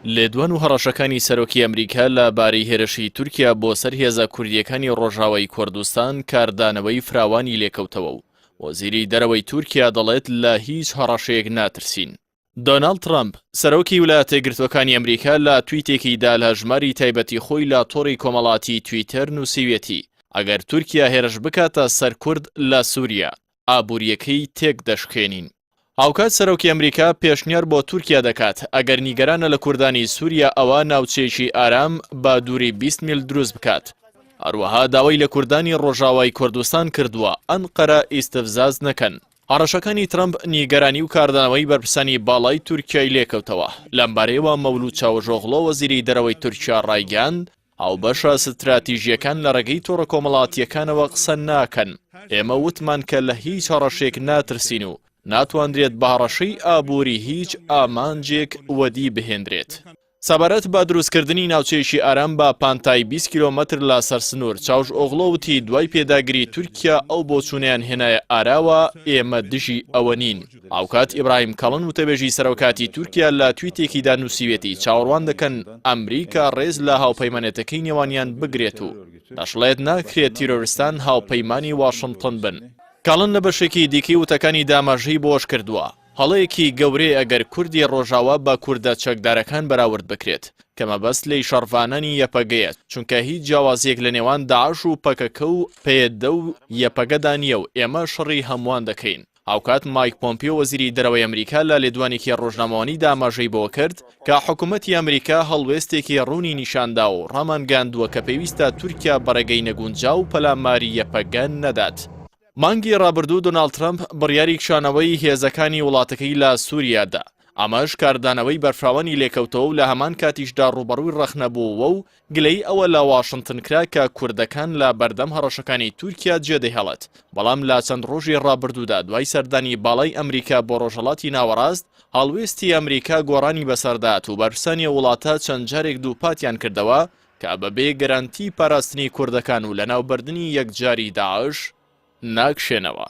لێدوان و هەڕەشەکانی سەرۆکی ئەمریکا لە بارەی هێرشی تورکیا بۆ سەر هێزە کوردیەکانی ڕۆژاوای کوردستان کاردانەوەی فراوانی لێکەوتەوە و وەزیری دەرەوەی تورکیا دەڵێت لە هیچ هەڕەشەیەک ناترسین. دۆناڵد ترامپ سەرۆکی ویلایەتە یەکگرتووەکانی ئەمریکا لە تویتێکیدا لە ژماری تایبەتی خۆی لە تۆڕی کۆمەڵاتی تویتەر نووسیوێتی ئەگەر تورکیا هێرش بکاتە سەر کورد لە سووریا ئابووریەکەی تێک دەشکێنین. هاوکات سەرۆکی ئەمریکا پێشنیار بۆ تورکیا دەکات ئەگەر نیگەرانە لە کوردانی سووریا ئەوە ناوچەیەکی ئارام بە دووری 20 میل دروست بکات. هەروەها داوای لە کوردانی ڕۆژاوای کوردستان کردووە ئەنقەرە ئیستفزاز نەکەن. هەڕەشەکانی ترامپ نیگەرانی و کاردانەوەی بەرپرسانی باڵای تورکیای لێکەوتەوە. لەمبارەیەوە مەولود چاوشۆغلۆ وەزیری دەرەوەی تورکیا ڕایگەاند ئەو بەشە ستراتیژیەکان لە ڕێگەی تۆڕە کۆمەڵاتیەکانەوە قسە ناکەن. ئێمە وتمان کە لە هیچ هەڕەشێک ناترسین و ناتوانرێت بە هەڕەشەی ئابووری هیچ ئامانجێک وەدی بهێنرێت. سەبارەت بە دروستکردنی ناوچەیەکی ئارام بە پانتای 20 کیلۆمەتر لە سەرسنوور چاوشئۆغلۆ وتی دوای پێداگری تورکیا ئەو بۆچوونیان هێنایە ئاراوە ئێمە دژی ئەوە نین. ئاوکات ئیبراهیم کەڵن وتەبێژی سەرۆکاتی تورکیا لە تویتێکیدا نووسیوێتی چاوەڕوان دەکەن ئەمریکا ڕێز لە هاوپەیمانێتەکەی نێوانیان بگرێت و دەشڵێت ناکرێت تیرۆریستان هاوپەیمانی واشنگتن بن. کاڵن لە بەشێکی دیکەی وتەکانی دامەژەی بۆش کردووە. هەڵەیەکی گەورەی ئەگەر کوردی ڕۆژاوا بە کووردە چەکدارەکان بەراورد بکرێت کە مەبەست لەی شەڕڤانانی یەپەگەیەت چونکە هیچ جیاوازیەک لە نێوان داعش و پەکەکە و پێدە و یەپەگەدا نییە و ئێمە شەڕی هەمووان دەکەین. هاوکات مایک پۆمپیۆ وەزیری دەرەوەی ئەمریکا لە لێدوانێکی ڕۆژنامەوانی دامەژەی بۆ کرد کە حکوومەتی ئەمریکا هەڵوێستێکی ڕوونی نیشاندا و ڕامانگاندووە کە پێویستە تورکیا بەڕێگەی نەگونجاو و پەلاماری یەپەگە نەدات. مانگی ڕابردوو دۆناڵد ترامپ بڕیاری کشانەوەی هێزەکانی وڵاتەکەی لە سووریادا. ئەمەش کاردانەوەی بەرفراوانی لێکەوتەوە و لە هەمان کاتیشدا ڕوبەڕووی ڕەخنەبووەوە و گلەی ئەوە لە واشنگتن کرا کە کوردەکان لە بەردەم هەڕەشەکانی تورکیا جێدەهێڵێت. بەڵام لە چەند ڕۆژی ڕابردوودا دوای سەردانی باڵای ئەمریکا بۆ ڕۆژهەڵاتی ناوەڕاست هەڵوێستی ئەمریکا گۆڕانی بەسەردات و بەرپرسانی وڵاتە چەند جارێک دووپاتیان کردەوە کە بەبێ گەرانتی پاراستنی کوردەکان و لەناوبردننی یەکجاری داعش ناکشێنەوە.